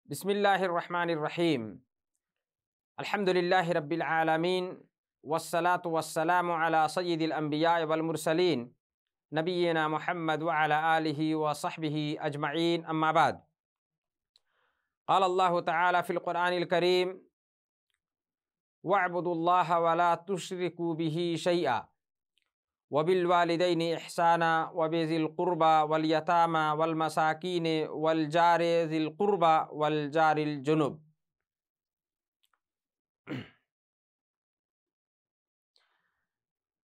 बिस्मिल्लाहिर्रहमानिर्रहीम। अल्हम्दुलिल्लाहि रब्बिल आलमीन वस्सलातु वस्सलामु अला सय्यिदिल अंबिया वल मुरसलीन नबिय्यिना मुहम्मद व अला आलिहि व सहबिहि अजमईन, अम्मा बाद। क़ाल अल्लाहु तआला फ़िल क़ुरआनिल करीम वअब्दुल्लाह व ला तुश्रिकू बिही शैआ व बिल वालिदैनि इहसाना व बिज़िल क़ुरबा वल यतामा वल मसाकीन वल जारि ज़िल क़ुरबा वल जारिल जुनुब।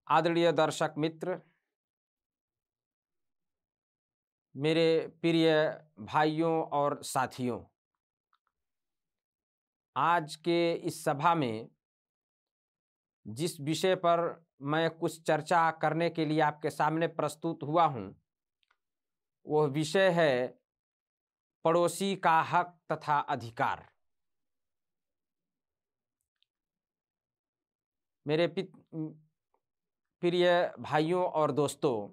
आदरणीय दर्शक मित्र, मेरे प्रिय भाइयों और साथियों, आज के इस सभा में जिस विषय पर मैं कुछ चर्चा करने के लिए आपके सामने प्रस्तुत हुआ हूँ, वह विषय है पड़ोसी का हक तथा अधिकार। मेरे प्रिय भाइयों और दोस्तों,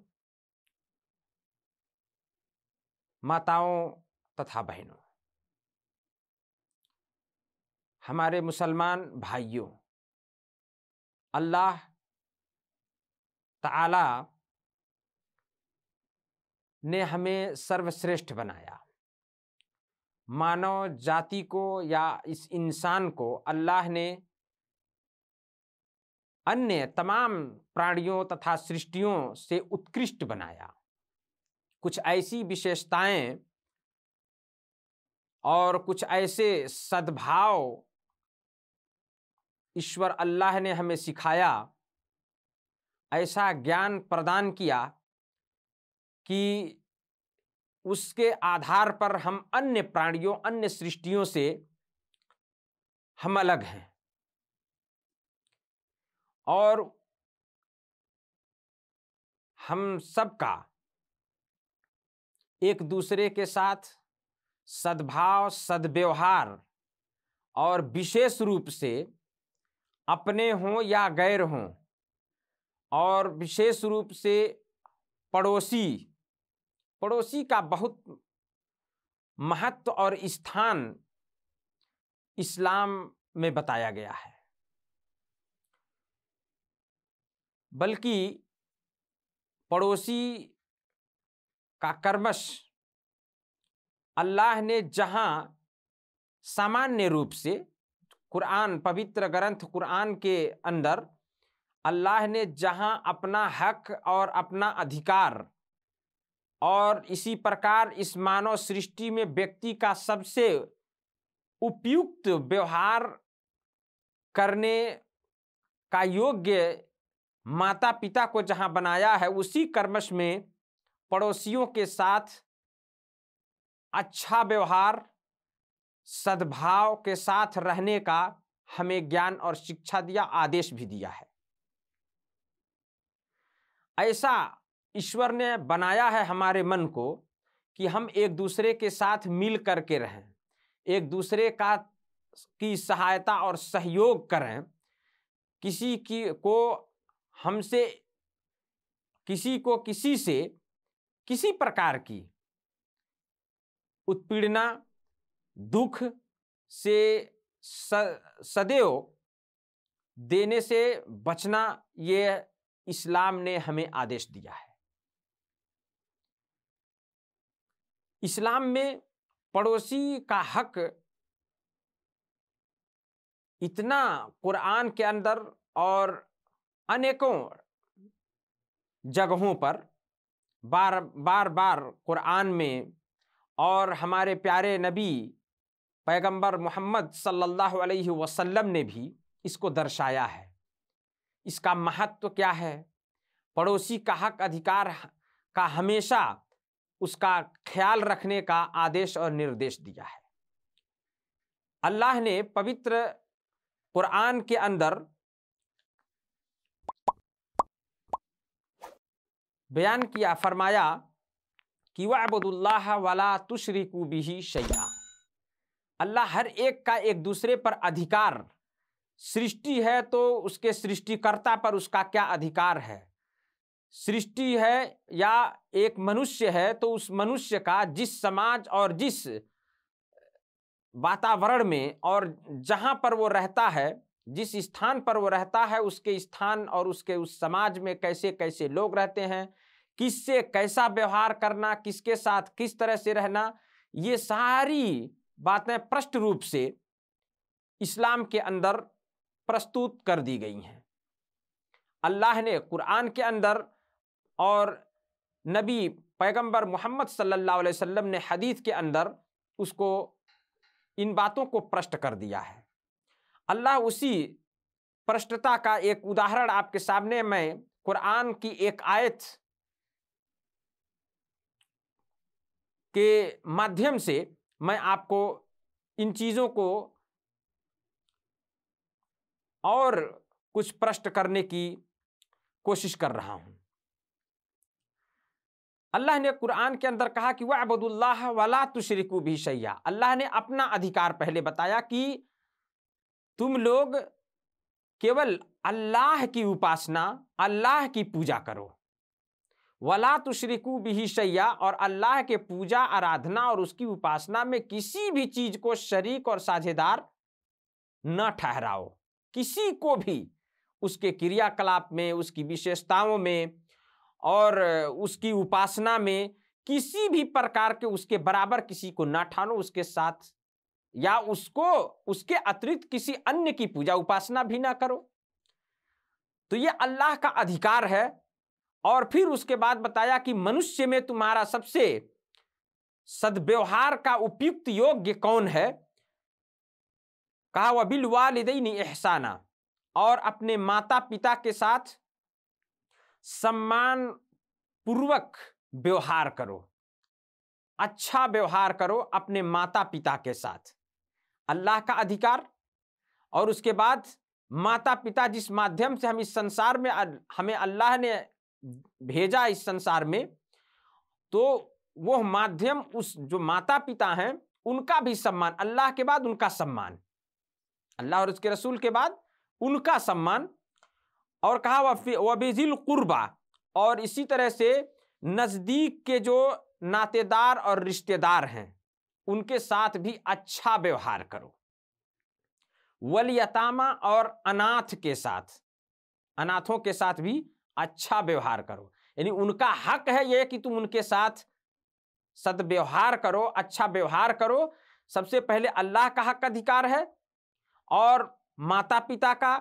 माताओं तथा बहनों, हमारे मुसलमान भाइयों, अल्लाह ताला ने हमें सर्वश्रेष्ठ बनाया। मानव जाति को या इस इंसान को अल्लाह ने अन्य तमाम प्राणियों तथा सृष्टियों से उत्कृष्ट बनाया। कुछ ऐसी विशेषताएं और कुछ ऐसे सद्भाव ईश्वर अल्लाह ने हमें सिखाया, ऐसा ज्ञान प्रदान किया कि उसके आधार पर हम अन्य प्राणियों, अन्य सृष्टियों से हम अलग हैं और हम सबका एक दूसरे के साथ सद्भाव, सद्व्यवहार और विशेष रूप से अपने हों या गैर हों, और विशेष रूप से पड़ोसी का बहुत महत्व और स्थान इस्लाम में बताया गया है। बल्कि पड़ोसी का कर्मश अल्लाह ने जहां सामान्य रूप से कुरान, पवित्र ग्रंथ कुरान के अंदर अल्लाह ने जहां अपना हक और अपना अधिकार और इसी प्रकार इस मानव सृष्टि में व्यक्ति का सबसे उपयुक्त व्यवहार करने का योग्य माता पिता को जहां बनाया है, उसी कर्मश में पड़ोसियों के साथ अच्छा व्यवहार, सद्भाव के साथ रहने का हमें ज्ञान और शिक्षा दिया, आदेश भी दिया है। ऐसा ईश्वर ने बनाया है हमारे मन को कि हम एक दूसरे के साथ मिल करके रहें, एक दूसरे की सहायता और सहयोग करें। किसी से किसी प्रकार की उत्पीड़ना, दुख से सदैव देने से बचना, ये इस्लाम ने हमें आदेश दिया है। इस्लाम में पड़ोसी का हक इतना कुरान के अंदर और अनेकों जगहों पर बार कुरान में और हमारे प्यारे नबी पैगंबर मोहम्मद सल्लल्लाहु अलैहि वसल्लम ने भी इसको दर्शाया है। इसका महत्व क्या है, पड़ोसी का हक अधिकार का हमेशा उसका ख्याल रखने का आदेश और निर्देश दिया है। अल्लाह ने पवित्र कुरान के अंदर बयान किया, फरमाया कि वअब्दुल्लाह वला तुश्रिकू बिही शैआ। अल्लाह हर एक का एक दूसरे पर अधिकार, सृष्टि है तो उसके सृष्टिकर्ता पर उसका क्या अधिकार है, सृष्टि है या एक मनुष्य है तो उस मनुष्य का जिस समाज और जिस वातावरण में और जहां पर वो रहता है, जिस स्थान पर वो रहता है, उसके स्थान और उसके उस समाज में कैसे कैसे लोग रहते हैं, किससे कैसा व्यवहार करना, किसके साथ किस तरह से रहना, ये सारी बातें स्पष्ट रूप से इस्लाम के अंदर प्रस्तुत कर दी गई हैं। अल्लाह ने कुरान के अंदर और नबी पैगंबर मोहम्मद सल्लल्लाहु अलैहि वसल्लम ने हदीस के अंदर उसको, इन बातों को प्रश्न कर दिया है। अल्लाह उसी प्रश्नता का एक उदाहरण आपके सामने मैं कुरान की एक आयत के माध्यम से मैं आपको इन चीजों को और कुछ प्रश्न करने की कोशिश कर रहा हूं। अल्लाह ने कुरान के अंदर कहा कि वअबुदुल्लाह वला तुशरिकू बिही शैया। अल्लाह ने अपना अधिकार पहले बताया कि तुम लोग केवल अल्लाह की उपासना, अल्लाह की पूजा करो। वला तुशरिकू बिही शैया, और अल्लाह के पूजा आराधना और उसकी उपासना में किसी भी चीज को शरीक और साझेदार न ठहराओ। किसी को भी उसके क्रियाकलाप में, उसकी विशेषताओं में और उसकी उपासना में किसी भी प्रकार के उसके बराबर किसी को ना ठानो, उसके साथ या उसको उसके अतिरिक्त किसी अन्य की पूजा उपासना भी ना करो। तो ये अल्लाह का अधिकार है। और फिर उसके बाद बताया कि मनुष्य में तुम्हारा सबसे सद्व्यवहार का उपयुक्त योग्य कौन है? कहा वबिल वालिदैनि इहसाना, और अपने माता पिता के साथ सम्मान पूर्वक व्यवहार करो, अच्छा व्यवहार करो अपने माता पिता के साथ। अल्लाह का अधिकार। और उसके बाद माता पिता जिस माध्यम से हम इस संसार में, हमें अल्लाह ने भेजा इस संसार में, तो वो माध्यम, उस जो माता पिता हैं उनका भी सम्मान, अल्लाह के बाद उनका सम्मान, अल्लाह और उसके रसूल के बाद उनका सम्मान। और कहा वबिजिल कुर्बा, और इसी तरह से नजदीक के जो नातेदार और रिश्तेदार हैं उनके साथ भी अच्छा व्यवहार करो। वल यतामा, और अनाथ के साथ, अनाथों के साथ भी अच्छा व्यवहार करो। यानी उनका हक है यह कि तुम उनके साथ सद्व्यवहार करो, अच्छा व्यवहार करो। सबसे पहले अल्लाह का हक अधिकार है और माता पिता का,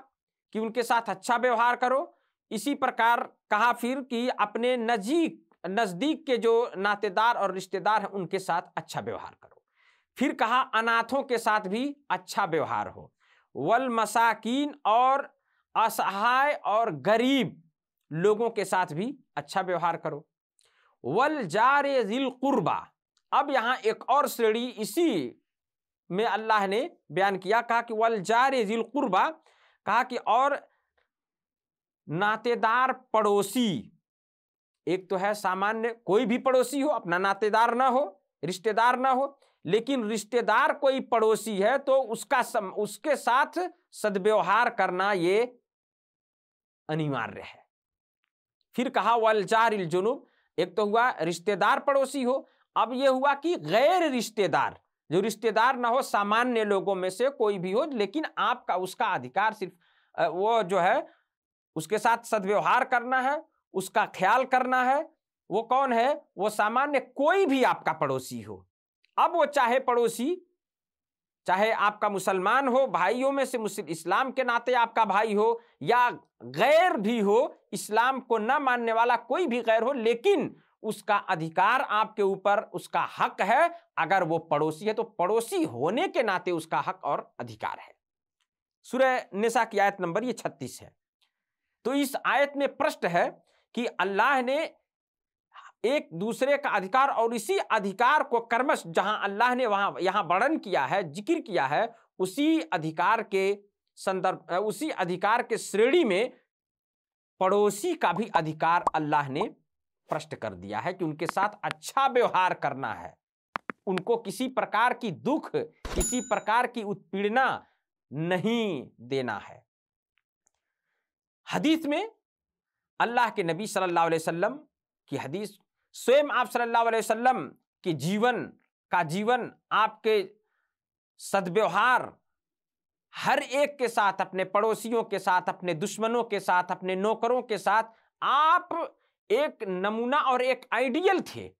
कि उनके साथ अच्छा व्यवहार करो। इसी प्रकार कहा फिर कि अपने नजदीक के जो नातेदार और रिश्तेदार हैं उनके साथ अच्छा व्यवहार करो। फिर कहा अनाथों के साथ भी अच्छा व्यवहार हो। वल मसाकीन, और असहाय और गरीब लोगों के साथ भी अच्छा व्यवहार करो। वल जारे जिल कुर्बा, अब यहां एक और श्रेणी इसी में अल्लाह ने बयान किया। कहा कि वल जारे जिल कुर्बा, कहा कि और नातेदार पड़ोसी। एक तो है सामान्य कोई भी पड़ोसी हो, अपना नातेदार ना हो, रिश्तेदार ना हो, लेकिन रिश्तेदार कोई पड़ोसी है तो उसके साथ सद्व्यवहार करना ये अनिवार्य है। फिर कहा वल जारिल जुनुब, एक तो हुआ रिश्तेदार पड़ोसी हो, अब यह हुआ कि गैर रिश्तेदार, जो रिश्तेदार ना हो, सामान्य लोगों में से कोई भी हो, लेकिन आपका उसका अधिकार सिर्फ वो जो है उसके साथ सद्व्यवहार करना है, उसका ख्याल करना है। वो कौन है? वो सामान्य कोई भी आपका पड़ोसी हो। अब वो चाहे पड़ोसी, चाहे आपका मुसलमान हो, भाइयों में से इस्लाम के नाते आपका भाई हो, या गैर भी हो, इस्लाम को न मानने वाला कोई भी गैर हो, लेकिन उसका अधिकार आपके ऊपर, उसका हक है। अगर वो पड़ोसी है तो पड़ोसी होने के नाते उसका हक और अधिकार है। सूरह निसा की आयत नंबर ये 36 है। तो इस आयत में प्रश्न है कि अल्लाह ने एक दूसरे का अधिकार, और इसी अधिकार को कर्मश जहां अल्लाह ने यहां वर्णन किया है, जिक्र किया है, उसी अधिकार के संदर्भ, उसी अधिकार के श्रेणी में पड़ोसी का भी अधिकार अल्लाह ने प्रश्न कर दिया है कि उनके साथ अच्छा व्यवहार करना है, उनको किसी प्रकार की दुख, किसी प्रकार की उत्पीड़ना नहीं देना है। हदीस में अल्लाह के नबी सल्लल्लाहु अलैहि वसल्लम की हदीस, स्वयं आप सल्लल्लाहु अलैहि वसल्लम के जीवन आपके सद्व्यवहार हर एक के साथ, अपने पड़ोसियों के साथ, अपने दुश्मनों के साथ, अपने नौकरों के साथ आप एक नमूना और एक आइडियल थे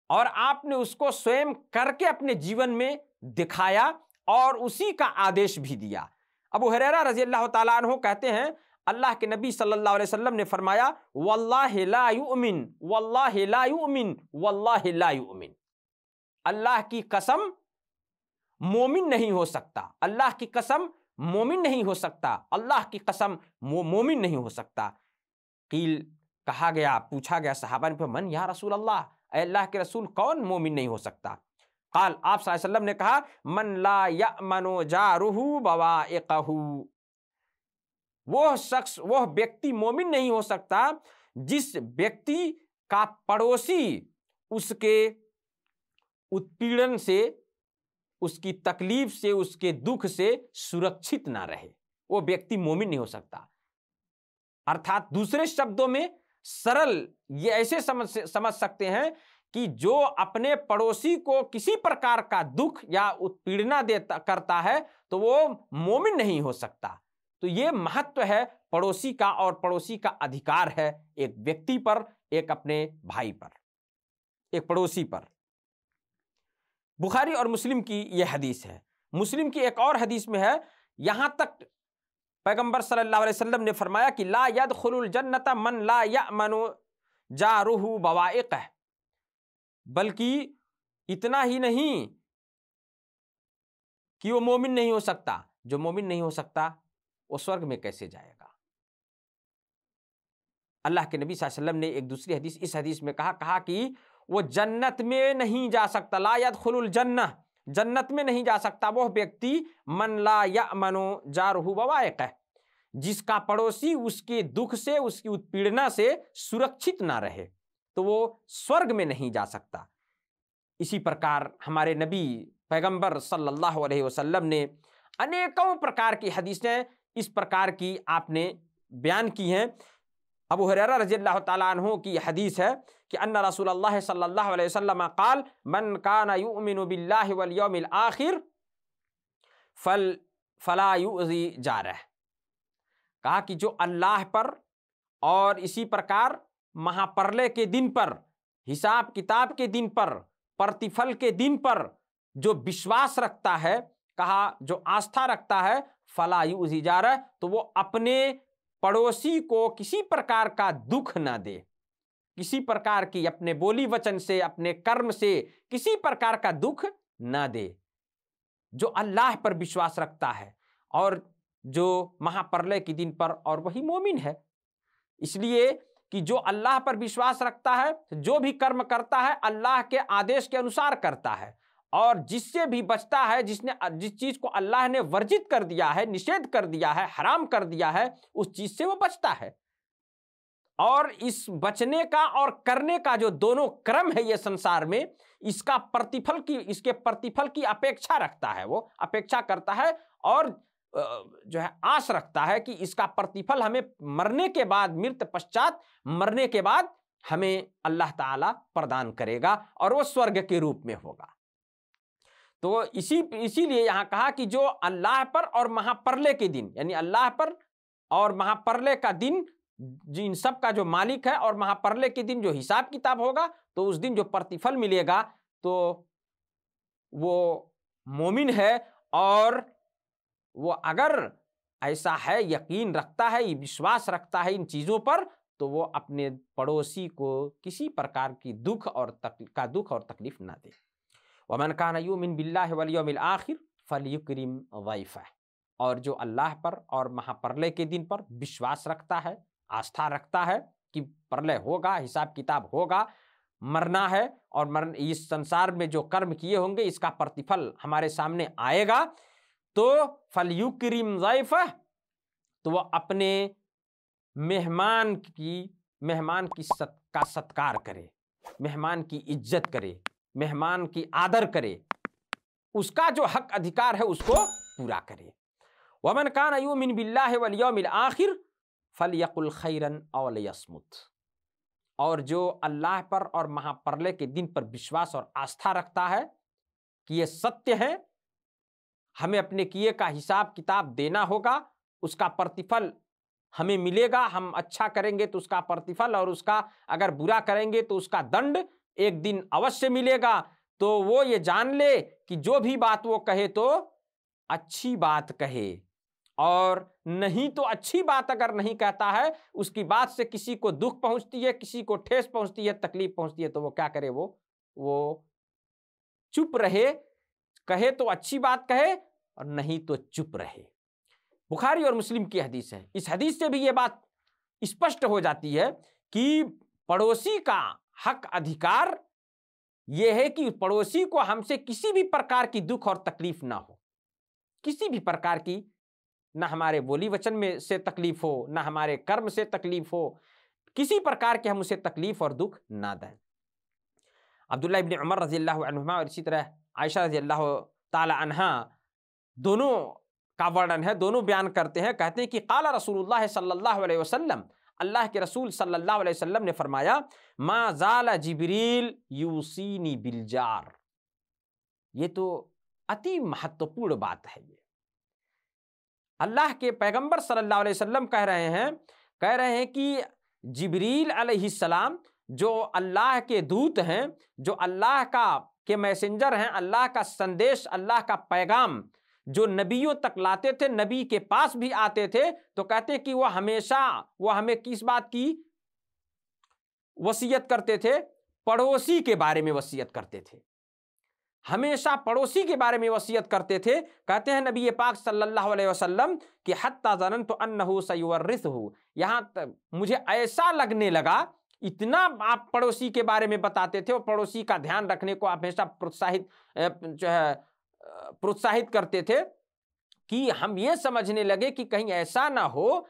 और आपने उसको स्वयं करके अपने जीवन में दिखाया और उसी का आदेश भी दिया। अबू हुरैरा रज़ी अल्लाह ताला अन्हु कहते हैं, अल्लाह के नबी सल्लल्लाहु अलैहि वसल्लम ने फरमाया, वल्लाहि ला युमिन, वल्लाहि ला युमिन, वल्लाहि ला युमिन। अल्लाह की कसम मोमिन नहीं हो सकता, अल्लाह की कसम मोमिन नहीं हो सकता, अल्लाह की कसम मोमिन नहीं हो सकता। कील कहा गया, पूछा गया सहाबा ने, मन या रसूल अल्लाह, अल्लाह के रसूल कौन मोमिन नहीं हो सकता? काल आप सल्लल्लाहु अलैहि वसल्लम ने कहा, मन ला यअमनु जारुहु बवाइक़हु, वह शख्स, वह व्यक्ति मोमिन नहीं हो सकता जिस व्यक्ति का पड़ोसी उसके उत्पीड़न से, उसकी तकलीफ से, उसके दुख से सुरक्षित ना रहे, वो व्यक्ति मोमिन नहीं हो सकता। अर्थात दूसरे शब्दों में सरल ये ऐसे समझ सकते हैं कि जो अपने पड़ोसी को किसी प्रकार का दुख या उत्पीड़ना देता करता है तो वो मोमिन नहीं हो सकता। तो ये महत्व है पड़ोसी का, और पड़ोसी का अधिकार है एक व्यक्ति पर, एक अपने भाई पर, एक पड़ोसी पर। बुखारी और मुस्लिम की यह हदीस है। मुस्लिम की एक और हदीस में है, यहां तक पैगंबर सल्लल्लाहु अलैहि वसल्लम ने फरमाया कि ला यदखुलुल जन्नत मन ला यअमनु जारुहु बवाइक़ह, बल्कि इतना ही नहीं कि वो मोमिन नहीं हो सकता, जो मोमिन नहीं हो सकता वो स्वर्ग में कैसे जाएगा? अल्लाह के नबी सल्लल्लाहु अलैहि वसल्लम ने एक दूसरी हदीस, इस हदीस में कहा कि वो जन्नत में नहीं जा सकता, ला यदखुलुल जन्नह, जन्नत में नहीं जा सकता वह व्यक्ति, मन ला यअमनु जारुहु बवाइक़ह, जिसका पड़ोसी उसके दुख से, उसकी उत्पीड़ना से सुरक्षित ना रहे, तो वो स्वर्ग में नहीं जा सकता। इसी प्रकार हमारे नबी पैगंबर सल्लल्लाहु अलैहि वसल्लम ने अनेकों प्रकार की हदीसें इस प्रकार की आपने बयान की हैं। अबू हुरैरा रज़ियल्लाहु ताला अन्हु की हदीस है कि अन्ना रसूलुल्लाह सल्लल्लाहु अलैहि वसल्लम क़ाल मन काना युमिनु बिल्लाहि वल यौमिल आखिर फला युज़ी जारह, कहा कि जो अल्लाह पर और इसी प्रकार महाप्रलय के दिन पर, हिसाब किताब के दिन पर, प्रतिफल के दिन पर जो विश्वास रखता है, कहा जो आस्था रखता है, फला युज़ी जारह, तो वो अपने पड़ोसी को किसी प्रकार का दुख ना दे, किसी प्रकार की अपने बोली वचन से, अपने कर्म से किसी प्रकार का दुख ना दे। जो अल्लाह पर विश्वास रखता है और जो महाप्रलय के दिन पर, और वही मोमिन है। इसलिए कि जो अल्लाह पर विश्वास रखता है, जो भी कर्म करता है अल्लाह के आदेश के अनुसार करता है, और जिससे भी बचता है, जिस चीज को अल्लाह ने वर्जित कर दिया है, निषेध कर दिया है, हराम कर दिया है, उस चीज से वो बचता है। और इस बचने का और करने का जो दोनों क्रम है ये संसार में, इसका प्रतिफल की, इसके प्रतिफल की अपेक्षा रखता है, वो अपेक्षा करता है और जो है आस रखता है कि इसका प्रतिफल हमें मरने के बाद, मृत्यु पश्चात मरने के बाद हमें अल्लाह ताला प्रदान करेगा और वो स्वर्ग के रूप में होगा। तो इसीलिए यहां कहा कि जो अल्लाह पर और महाप्रलय के दिन, यानी अल्लाह पर और महाप्रलय का दिन, जिन सब का जो मालिक है, और महाप्रलय के दिन जो हिसाब किताब होगा, तो उस दिन जो प्रतिफल मिलेगा तो वो मोमिन है। और वो अगर ऐसा है, यकीन रखता है, विश्वास रखता है इन चीजों पर, तो वो अपने पड़ोसी को किसी प्रकार की दुख और तकलीफ ना दे। वमन काना युमिन बिल्लाहि वल यौमिल आखिर फलयुक्रिम ज़ैफ़ह, और जो अल्लाह पर और महाप्रलय के दिन पर विश्वास रखता है, आस्था रखता है कि प्रलय होगा, हिसाब किताब होगा, मरना है, और इस संसार में जो कर्म किए होंगे इसका प्रतिफल हमारे सामने आएगा, तो फलयुक्रिम ज़ैफ़ह, तो वह अपने मेहमान की सत्कार करे, मेहमान की इज्जत करे, मेहमान की आदर करे, उसका जो हक अधिकार है उसको पूरा करे। वमन काना युमिन बिल्लाहि वल यौमिल आखिर फलयकुल खैरन औ लियस्मुत, और जो अल्लाह पर और महाप्रलय के दिन पर विश्वास और आस्था रखता है कि ये सत्य है, हमें अपने किए का हिसाब किताब देना होगा, उसका प्रतिफल हमें मिलेगा। हम अच्छा करेंगे तो उसका प्रतिफल, और उसका अगर बुरा करेंगे तो उसका दंड एक दिन अवश्य मिलेगा। तो वो ये जान ले कि जो भी बात वो कहे तो अच्छी बात कहे, और नहीं तो अच्छी बात अगर नहीं कहता है, उसकी बात से किसी को दुख पहुंचती है, किसी को ठेस पहुंचती है, तकलीफ पहुंचती है, तो वो क्या करे, वो चुप रहे। कहे तो अच्छी बात कहे, और नहीं तो चुप रहे। बुखारी और मुस्लिम की हदीस है। इस हदीस से भी ये बात स्पष्ट हो जाती है कि पड़ोसी का हक अधिकार यह है कि पड़ोसी को हमसे किसी भी प्रकार की दुख और तकलीफ ना हो, किसी भी प्रकार की, ना हमारे बोली वचन में से तकलीफ हो, ना हमारे कर्म से तकलीफ हो, किसी प्रकार के हम उसे तकलीफ और दुख ना दें। अब्दुल्लाह इब्न उमर रज़ियल्लाहु अन्हुमा और इसी तरह आयशा रज़ियल्लाहु ताला अन्हा दोनों का वर्णन है, दोनों बयान करते हैं। कहते हैं कि काला रसूलुल्लाह सल्लल्लाहु अलैहि वसल्लम, अल्लाह के रसूल सल्लल्लाहु अलैहि वसल्लम ने फरमाया, मा ज़ाला जिब्रील यूसीनी बिलजार। ये तो अति महत्वपूर्ण बात है। ये अल्लाह के पैगंबर सल्लल्लाहु अलैहि वसल्लम कह रहे हैं कि जिब्रील अलैहिस्सलाम जो अल्लाह के दूत हैं, जो अल्लाह के मैसेंजर हैं, अल्लाह का संदेश, अल्लाह का पैगाम जो नबियों तक लाते थे, नबी के पास भी आते थे, तो कहते हैं कि वो हमें किस बात की वसीयत करते थे? पड़ोसी के बारे में वसीयत करते थे, हमेशा पड़ोसी के बारे में वसीयत करते थे। कहते हैं नबी पाक सल्लल्लाहु अलैहि वसल्लम कि हत्ता ज़नन्तु अन्नहु सयुवर्रिथहु, यहाँ तक मुझे ऐसा लगने लगा, इतना आप पड़ोसी के बारे में बताते थे और पड़ोसी का ध्यान रखने को आप हमेशा प्रोत्साहित करते थे, कि हम ये समझने लगे कि कहीं ऐसा ना हो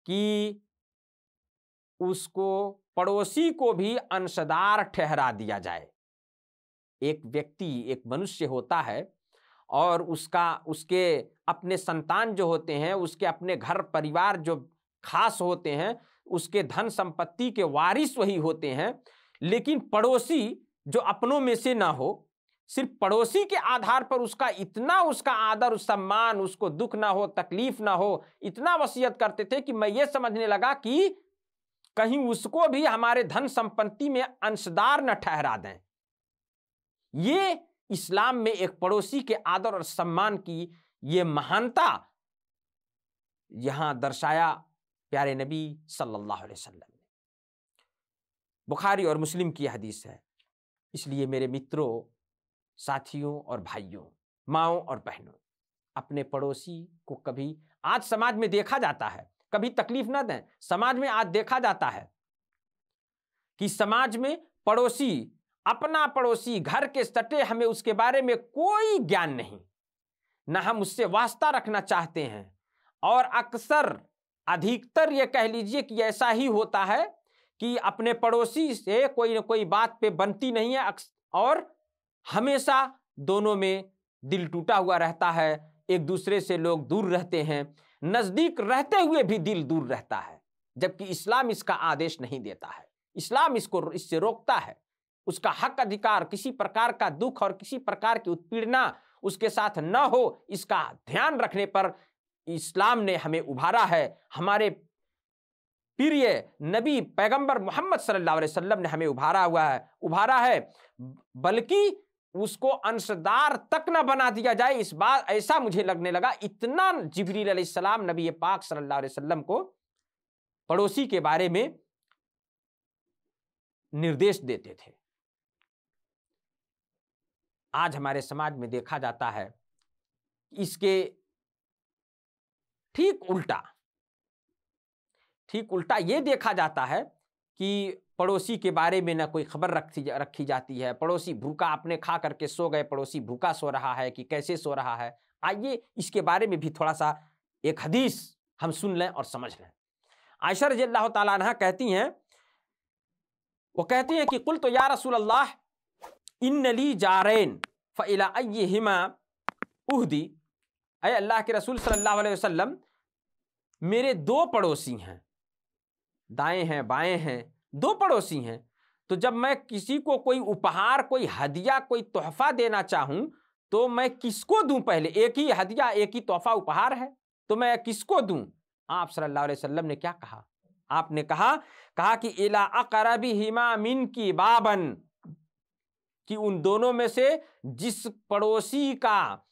कि उसको, पड़ोसी को भी अंशदार ठहरा दिया जाए। एक व्यक्ति, एक मनुष्य होता है और उसके अपने संतान जो होते हैं, उसके अपने घर परिवार जो खास होते हैं, उसके धन संपत्ति के वारिस वही होते हैं। लेकिन पड़ोसी जो अपनों में से ना हो, सिर्फ पड़ोसी के आधार पर उसका आदर, सम्मान, उसको दुख ना हो, तकलीफ ना हो, इतना वसीयत करते थे कि मैं ये समझने लगा कि कहीं उसको भी हमारे धन संपत्ति में अंशदार न ठहरा दें। ये इस्लाम में एक पड़ोसी के आदर और सम्मान की ये महानता यहां दर्शाया प्यारे नबी सल्लल्लाहु अलैहि वसल्लम ने। बुखारी और मुस्लिम की हदीस है। इसलिए मेरे मित्रों, साथियों और भाइयों, माओं और बहनों, अपने पड़ोसी को कभी, आज समाज में देखा जाता है, कभी तकलीफ ना दें, समाज में आज देखा जाता है कि समाज में पड़ोसी, अपना पड़ोसी घर के सटे, हमें उसके बारे में कोई ज्ञान नहीं, ना हम उससे वास्ता रखना चाहते हैं, और अक्सर अधिकतर ये कह लीजिए कि ऐसा ही होता है कि अपने पड़ोसी से कोई ना कोई बात पे बनती नहीं है, और हमेशा दोनों में दिल टूटा हुआ रहता है, एक दूसरे से लोग दूर रहते हैं, नजदीक रहते हुए भी दिल दूर रहता है, जबकि इस्लाम इसका आदेश नहीं देता है। इस्लाम इससे रोकता है। उसका हक अधिकार, किसी प्रकार का दुख और किसी प्रकार की उत्पीड़ना उसके साथ न हो, इसका ध्यान रखने पर इस्लाम ने हमें उभारा है। हमारे प्रिय नबी पैगंबर मोहम्मद सल्लल्लाहु अलैहि वसल्लम ने हमें उभारा है, बल्कि उसको अंशदार तक न बना दिया जाए। इस बात ऐसा मुझे लगने लगा, इतना जिब्रील अलैहिस्सलाम नबी पाक सल्लल्लाहु अलैहि वसल्लम को पड़ोसी के बारे में निर्देश देते थे। आज हमारे समाज में देखा जाता है, इसके ठीक उल्टा ये देखा जाता है कि पड़ोसी के बारे में ना कोई खबर रखी जाती है। पड़ोसी भूखा, आपने खा करके सो गए, पड़ोसी भूखा सो रहा है कि कैसे सो रहा है। आइए इसके बारे में भी थोड़ा सा एक हदीस हम सुन लें और समझ लें। आयशा रज़ियल्लाहु ताला अन्हा कहती हैं कि कुल तो या रसूल अल्लाह इन्न ली जारैन फ़इला अय्यहिमा उहदी, अय अल्लाह के रसूल सल्लल्लाहु अलैहि वसल्लम, मेरे दो पड़ोसी हैं, दाएं हैं बाएं हैं, दो पड़ोसी हैं। तो जब मैं किसी को कोई उपहार, कोई हदिया, कोई तोहफा देना चाहूं, तो मैं किसको दूं? पहले एक ही हदिया, एक ही तोहफा उपहार है, तो मैं किसको दूं? आप सल्लल्लाहु अलैहि वसल्लम ने क्या कहा? आपने कहा कि इला अक़रबिहिमा मिनकी बाबन, कि उन दोनों में से जिस पड़ोसी का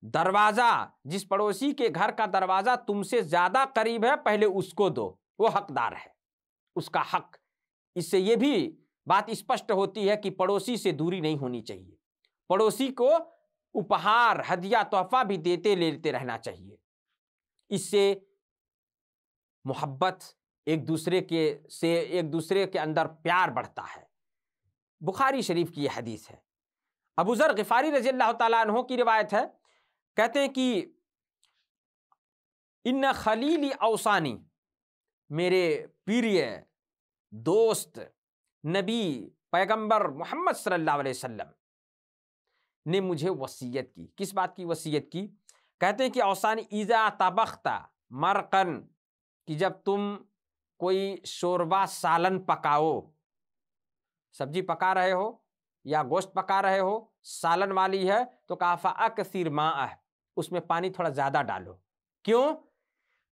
दरवाजा, जिस पड़ोसी के घर का दरवाजा तुमसे ज्यादा करीब है, पहले उसको दो, वो हकदार है, उसका हक। इससे यह भी बात स्पष्ट होती है कि पड़ोसी से दूरी नहीं होनी चाहिए, पड़ोसी को उपहार, हदिया, तोहफा भी देते लेते रहना चाहिए। इससे मोहब्बत, एक दूसरे के अंदर प्यार बढ़ता है। बुखारी शरीफ की यह हदीस है। अबू ज़र ग़िफ़ारी रज़ी अल्लाह तआला अन्हु की रिवायत है, कहते हैं कि इन्ना खलीली औसानी, मेरे प्रिय दोस्त नबी पैगंबर मोहम्मद सल्लल्लाहु अलैहि वसल्लम ने मुझे वसीयत की। किस बात की वसीयत की? कहते हैं कि औसानी इज़ा तबख्ता मरकन, कि जब तुम कोई शोरबा सालन पकाओ, सब्जी पका रहे हो या गोश्त पका रहे हो, सालन वाली है, तो कहा फ़अक्सिर माअह, उसमें पानी थोड़ा ज्यादा डालो। क्यों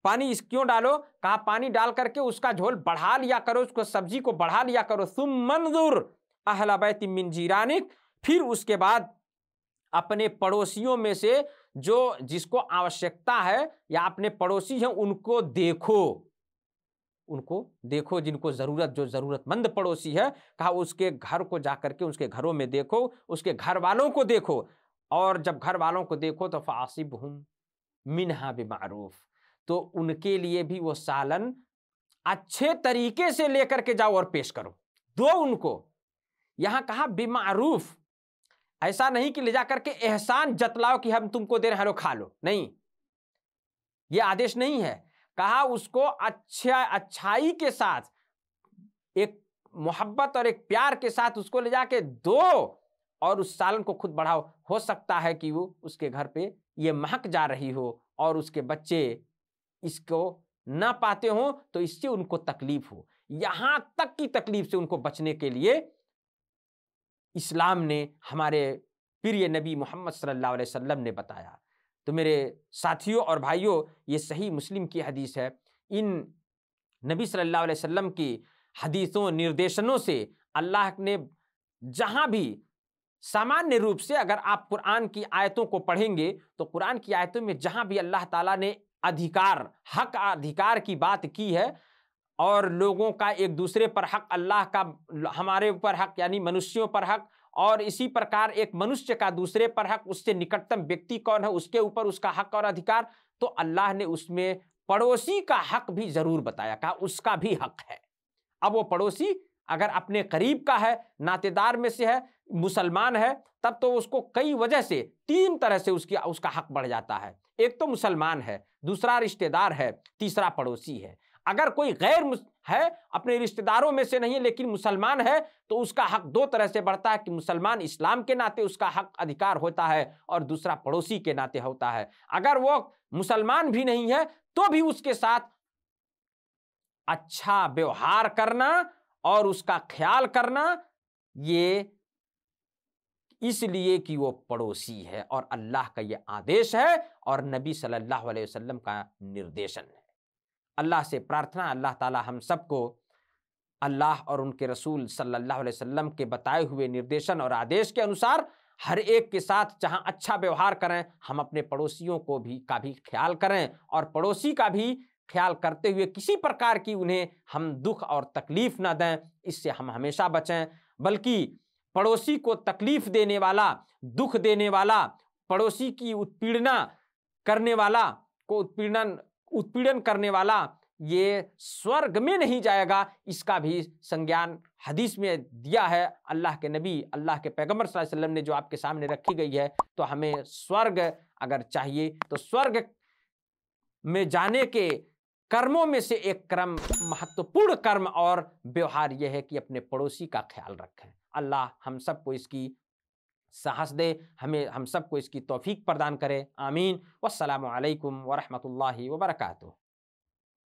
पानी क्यों डालो? कहा पानी डाल करके उसका झोल बढ़ा लिया करो, उसको सब्जी को बढ़ा लिया करो। सुम्मा मंजुर अहला बैति मिन जीरानिक, फिर उसके बाद अपने पड़ोसियों में से जो जिसको आवश्यकता है या अपने पड़ोसी हैं उनको देखो, जिनको जरूरत, जो जरूरतमंद पड़ोसी है, कहा उसके घर को जाकर के उसके घरों में देखो, उसके घर वालों को देखो, और जब घर वालों को देखो तो फासिबहुम मिनहा बिमारूफ, तो उनके लिए भी वो सालन अच्छे तरीके से लेकर के जाओ और पेश करो, दो उनको। यहां कहा बिमारूफ, ऐसा नहीं कि ले जाकर के एहसान जतलाओ कि हम तुमको दे रहे हैं, लो खा लो, नहीं, ये आदेश नहीं है। कहा उसको अच्छाई के साथ, एक मोहब्बत और एक प्यार के साथ उसको ले जाके दो, और उस सालन को खुद बढ़ाओ। हो सकता है कि वो उसके घर पे ये महक जा रही हो और उसके बच्चे इसको ना पाते हो, तो इससे उनको तकलीफ हो। यहां तक की तकलीफ से उनको बचने के लिए इस्लाम ने, हमारे प्रिय नबी मोहम्मद सल्लल्लाहु अलैहि वसल्लम ने बताया। तो मेरे साथियों और भाइयों, ये सही मुस्लिम की हदीस है। इन नबी सल्लल्लाहु अलैहि वसल्लम की हदीसों, निर्देशनों से अल्लाह ने जहां भी सामान्य रूप से, अगर आप कुरान की आयतों को पढ़ेंगे तो कुरान की आयतों में जहां भी अल्लाह ताला ने अधिकार, हक अधिकार की बात की है, और लोगों का एक दूसरे पर हक, अल्लाह का हमारे ऊपर हक यानी मनुष्यों पर हक, और इसी प्रकार एक मनुष्य का दूसरे पर हक, उससे निकटतम व्यक्ति कौन है उसके ऊपर उसका हक और अधिकार, तो अल्लाह ने उसमें पड़ोसी का हक भी जरूर बताया, कहा उसका भी हक है। अब वो पड़ोसी अगर अपने करीब का है, नातेदार में से है, मुसलमान है, तब तो उसको कई वजह से, तीन तरह से उसका हक बढ़ जाता है। एक तो मुसलमान है, दूसरा रिश्तेदार है, तीसरा पड़ोसी है। अगर कोई गैर है, अपने रिश्तेदारों में से नहीं है लेकिन मुसलमान है, तो उसका हक दो तरह से बढ़ता है कि मुसलमान इस्लाम के नाते उसका हक अधिकार होता है, और दूसरा पड़ोसी के नाते होता है। अगर वो मुसलमान भी नहीं है तो भी उसके साथ अच्छा व्यवहार करना और उसका ख्याल करना, ये इसलिए कि वो पड़ोसी है, और अल्लाह का ये आदेश है और नबी सल्लल्लाहु अलैहि वसल्लम का निर्देशन है। अल्लाह से प्रार्थना, अल्लाह ताला हम सबको अल्लाह और उनके रसूल सल्लल्लाहु अलैहि वसल्लम के बताए हुए निर्देशन और आदेश के अनुसार हर एक के साथ जहां अच्छा व्यवहार करें, हम अपने पड़ोसियों का भी ख्याल करें, और पड़ोसी का भी ख्याल करते हुए किसी प्रकार की उन्हें हम दुख और तकलीफ ना दें, इससे हम हमेशा बचें। बल्कि पड़ोसी को तकलीफ देने वाला, दुख देने वाला, पड़ोसी की उत्पीड़न करने वाला, ये स्वर्ग में नहीं जाएगा, इसका भी संज्ञान हदीस में दिया है अल्लाह के नबी, अल्लाह के पैगंबर सल्लल्लाहु अलैहि वसल्लम ने, जो आपके सामने रखी गई है। तो हमें स्वर्ग अगर चाहिए तो स्वर्ग में जाने के कर्मों में से एक कर्म, महत्वपूर्ण कर्म और व्यवहार यह है कि अपने पड़ोसी का ख्याल रखें। अल्लाह हम सबको इसकी साहस दे, हम सबको इसकी तौफीक प्रदान करे। आमीन। वस्सलामु अलैकुम वरहमतुल्लाहि वबरकातुहू।